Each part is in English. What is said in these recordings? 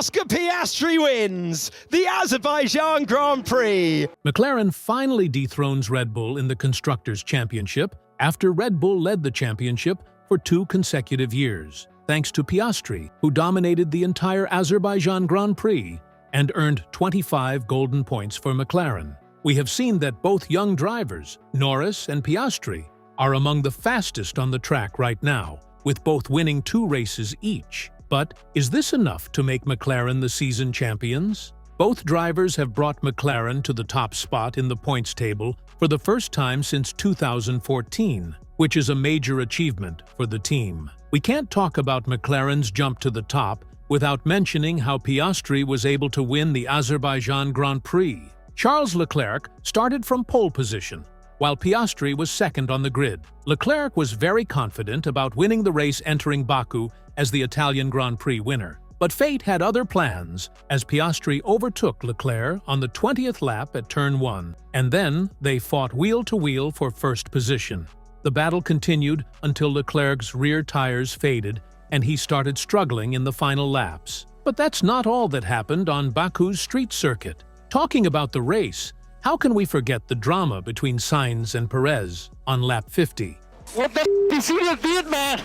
Oscar Piastri wins the Azerbaijan Grand Prix. McLaren finally dethrones Red Bull in the Constructors' Championship after Red Bull led the championship for 2 consecutive years, thanks to Piastri, who dominated the entire Azerbaijan Grand Prix and earned 25 golden points for McLaren. We have seen that both young drivers, Norris and Piastri, are among the fastest on the track right now, with both winning 2 races each. But is this enough to make McLaren the season champions? Both drivers have brought McLaren to the top spot in the points table for the first time since 2014, which is a major achievement for the team. We can't talk about McLaren's jump to the top without mentioning how Piastri was able to win the Azerbaijan Grand Prix. Charles Leclerc started from pole position, while Piastri was second on the grid. Leclerc was very confident about winning the race entering Baku as the Italian Grand Prix winner. But fate had other plans, as Piastri overtook Leclerc on the 20th lap at turn 1, and then they fought wheel-to-wheel for first position. The battle continued until Leclerc's rear tires faded and he started struggling in the final laps. But that's not all that happened on Baku's street circuit. Talking about the race, how can we forget the drama between Sainz and Perez on lap 50? What the is he did, man?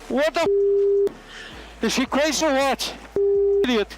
What the is he crazy or what? Idiot.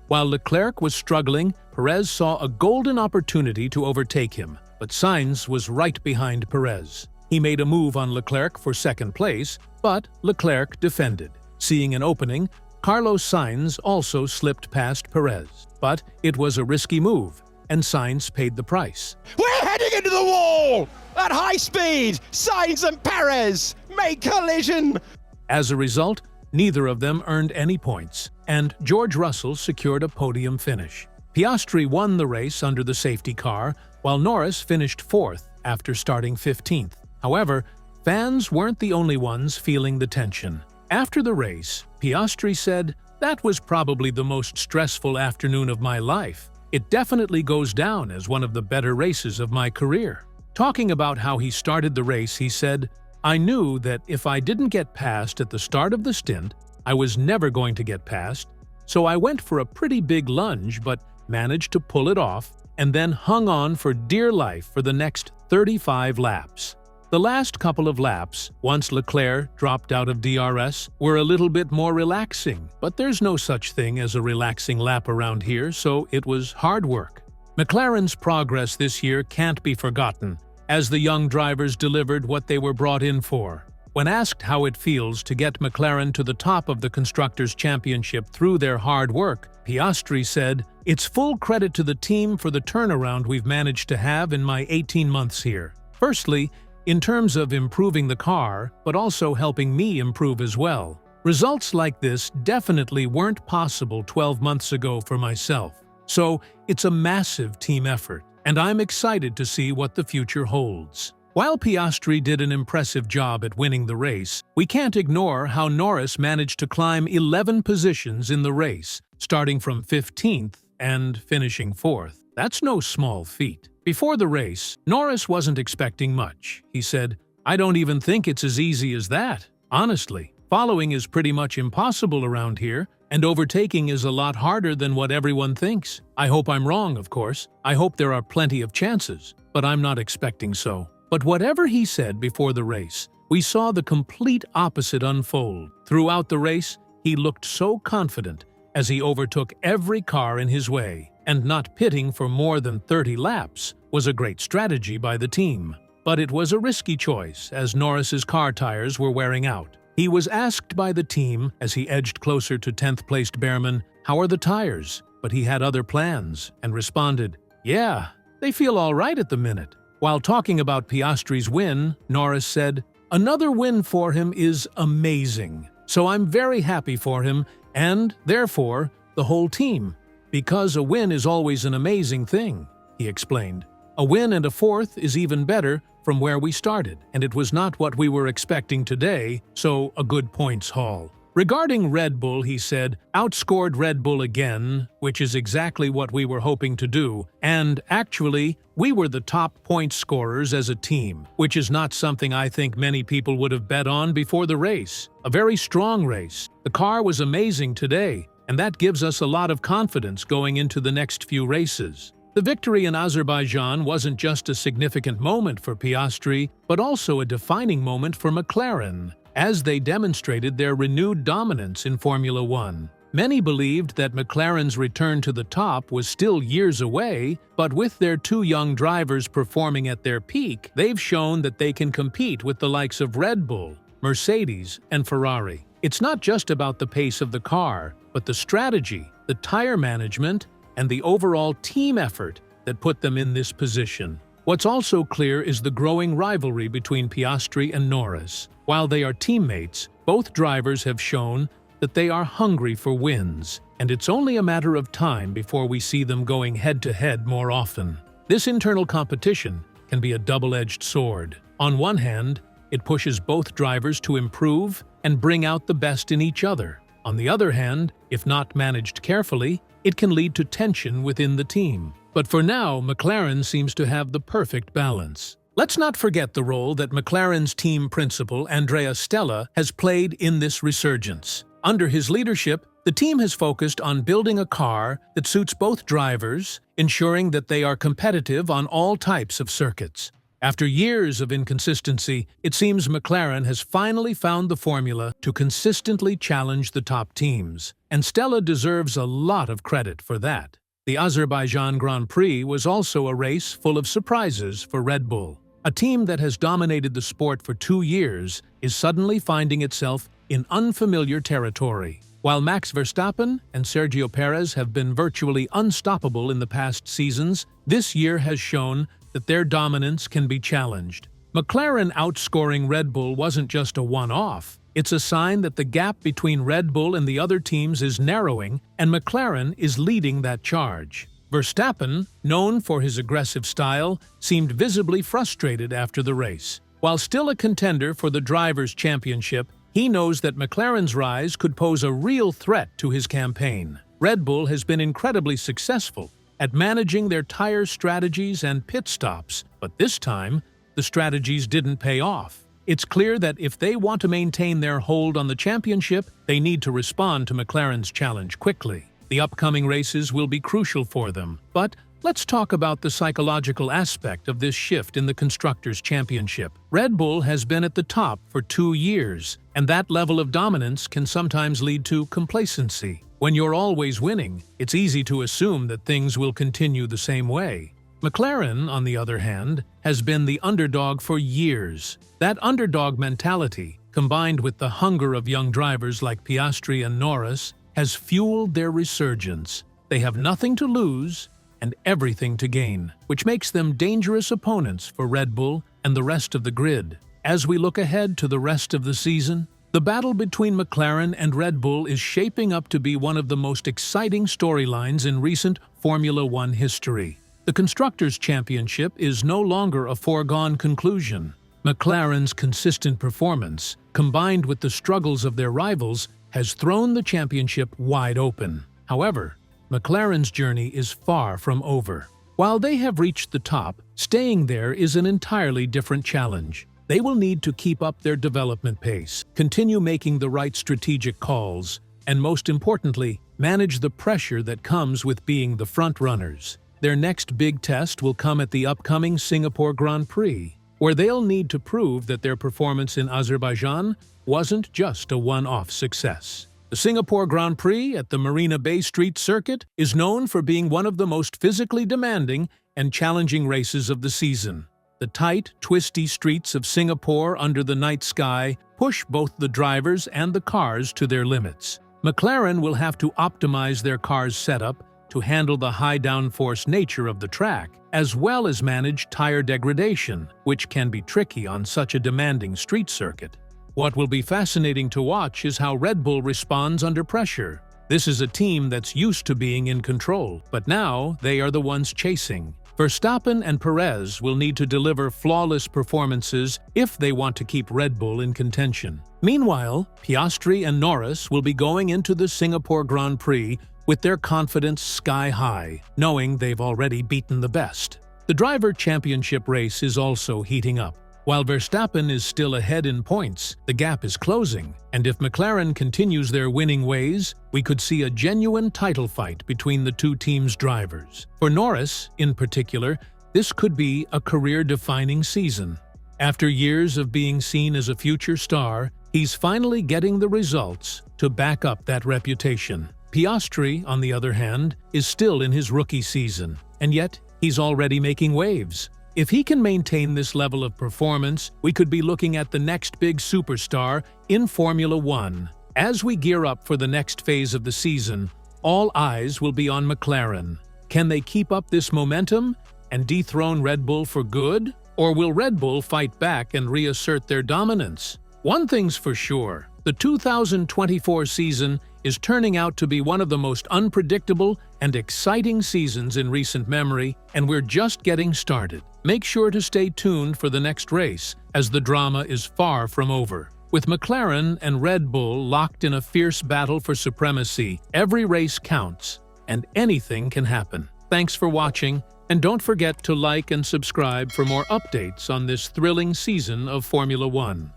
While Leclerc was struggling, Perez saw a golden opportunity to overtake him, but Sainz was right behind Perez. He made a move on Leclerc for second place, but Leclerc defended. Seeing an opening, Carlos Sainz also slipped past Perez. But it was a risky move, and Sainz paid the price. We're heading into the wall! At high speed, Sainz and Perez make collision! As a result, neither of them earned any points, and George Russell secured a podium finish. Piastri won the race under the safety car, while Norris finished 4th after starting 15th. However, fans weren't the only ones feeling the tension. After the race, Piastri said, "That was probably the most stressful afternoon of my life. It definitely goes down as one of the better races of my career." Talking about how he started the race, he said, "I knew that if I didn't get past at the start of the stint, I was never going to get past, so I went for a pretty big lunge but managed to pull it off and then hung on for dear life for the next 35 laps." The last couple of laps, once Leclerc dropped out of DRS, were a little bit more relaxing, but there's no such thing as a relaxing lap around here, so it was hard work. McLaren's progress this year can't be forgotten, as the young drivers delivered what they were brought in for. When asked how it feels to get McLaren to the top of the Constructors' Championship through their hard work, Piastri said, "It's full credit to the team for the turnaround we've managed to have in my 18 months here. Firstly, in terms of improving the car, but also helping me improve as well. Results like this definitely weren't possible 12 months ago for myself. So it's a massive team effort, and I'm excited to see what the future holds." While Piastri did an impressive job at winning the race, we can't ignore how Norris managed to climb 11 positions in the race, starting from 15th and finishing 4th. That's no small feat. Before the race, Norris wasn't expecting much. He said, "I don't even think it's as easy as that. Honestly, following is pretty much impossible around here, and overtaking is a lot harder than what everyone thinks. I hope I'm wrong, of course. I hope there are plenty of chances, but I'm not expecting so." But whatever he said before the race, we saw the complete opposite unfold. Throughout the race, he looked so confident as he overtook every car in his way, and not pitting for more than 30 laps was a great strategy by the team. But it was a risky choice, as Norris's car tires were wearing out. He was asked by the team, as he edged closer to 10th-placed Behrman, "How are the tires?" But he had other plans, and responded, "Yeah, they feel all right at the minute." While talking about Piastri's win, Norris said, "Another win for him is amazing. So I'm very happy for him, and, therefore, the whole team. Because a win is always an amazing thing," he explained. "A win and a 4th is even better from where we started, and it was not what we were expecting today, so a good points haul." Regarding Red Bull, he said, "Outscored Red Bull again, which is exactly what we were hoping to do, and actually, we were the top point scorers as a team, which is not something I think many people would have bet on before the race. A very strong race. The car was amazing today, and that gives us a lot of confidence going into the next few races. The victory in Azerbaijan wasn't just a significant moment for Piastri, but also a defining moment for McLaren, as they demonstrated their renewed dominance in Formula One. Many believed that McLaren's return to the top was still years away, but with their two young drivers performing at their peak, they've shown that they can compete with the likes of Red Bull, Mercedes, and Ferrari. It's not just about the pace of the car, but the strategy, the tire management, and the overall team effort that put them in this position. What's also clear is the growing rivalry between Piastri and Norris. While they are teammates, both drivers have shown that they are hungry for wins, and it's only a matter of time before we see them going head-to-head more often. This internal competition can be a double-edged sword. On one hand, it pushes both drivers to improve and bring out the best in each other. On the other hand, if not managed carefully, it can lead to tension within the team. But for now, McLaren seems to have the perfect balance. Let's not forget the role that McLaren's team principal, Andrea Stella, has played in this resurgence. Under his leadership, the team has focused on building a car that suits both drivers, ensuring that they are competitive on all types of circuits. After years of inconsistency, it seems McLaren has finally found the formula to consistently challenge the top teams, and Stella deserves a lot of credit for that. The Azerbaijan Grand Prix was also a race full of surprises for Red Bull. A team that has dominated the sport for 2 years is suddenly finding itself in unfamiliar territory. While Max Verstappen and Sergio Perez have been virtually unstoppable in the past seasons, this year has shown that their dominance can be challenged. McLaren outscoring Red Bull wasn't just a one-off. It's a sign that the gap between Red Bull and the other teams is narrowing, and McLaren is leading that charge. Verstappen, known for his aggressive style, seemed visibly frustrated after the race. While still a contender for the Drivers' Championship, he knows that McLaren's rise could pose a real threat to his campaign. Red Bull has been incredibly successful at managing their tire strategies and pit stops, but this time, the strategies didn't pay off. It's clear that if they want to maintain their hold on the championship, they need to respond to McLaren's challenge quickly. The upcoming races will be crucial for them, but let's talk about the psychological aspect of this shift in the Constructors' Championship. Red Bull has been at the top for 2 years, and that level of dominance can sometimes lead to complacency. When you're always winning, it's easy to assume that things will continue the same way. McLaren, on the other hand, has been the underdog for years. That underdog mentality, combined with the hunger of young drivers like Piastri and Norris, has fueled their resurgence. They have nothing to lose and everything to gain, which makes them dangerous opponents for Red Bull and the rest of the grid. As we look ahead to the rest of the season, the battle between McLaren and Red Bull is shaping up to be one of the most exciting storylines in recent Formula One history. The Constructors' Championship is no longer a foregone conclusion. McLaren's consistent performance, combined with the struggles of their rivals, has thrown the championship wide open. However, McLaren's journey is far from over. While they have reached the top, staying there is an entirely different challenge. They will need to keep up their development pace, continue making the right strategic calls, and most importantly, manage the pressure that comes with being the front-runners. Their next big test will come at the upcoming Singapore Grand Prix, where they'll need to prove that their performance in Azerbaijan wasn't just a one-off success. The Singapore Grand Prix at the Marina Bay Street Circuit is known for being one of the most physically demanding and challenging races of the season. The tight, twisty streets of Singapore under the night sky push both the drivers and the cars to their limits. McLaren will have to optimize their car's setup to handle the high downforce nature of the track, as well as manage tire degradation, which can be tricky on such a demanding street circuit. What will be fascinating to watch is how Red Bull responds under pressure. This is a team that's used to being in control, but now they are the ones chasing. Verstappen and Perez will need to deliver flawless performances if they want to keep Red Bull in contention. Meanwhile, Piastri and Norris will be going into the Singapore Grand Prix with their confidence sky high, knowing they've already beaten the best. The Driver Championship race is also heating up. While Verstappen is still ahead in points, the gap is closing, and if McLaren continues their winning ways, we could see a genuine title fight between the two teams' drivers. For Norris, in particular, this could be a career-defining season. After years of being seen as a future star, he's finally getting the results to back up that reputation. Piastri, on the other hand, is still in his rookie season, and yet he's already making waves. If he can maintain this level of performance, we could be looking at the next big superstar in Formula One. As we gear up for the next phase of the season, all eyes will be on McLaren. Can they keep up this momentum and dethrone Red Bull for good? Or will Red Bull fight back and reassert their dominance? One thing's for sure, the 2024 season is turning out to be one of the most unpredictable and exciting seasons in recent memory, and we're just getting started. Make sure to stay tuned for the next race, as the drama is far from over. With McLaren and Red Bull locked in a fierce battle for supremacy, every race counts, and anything can happen. Thanks for watching, and don't forget to like and subscribe for more updates on this thrilling season of Formula One.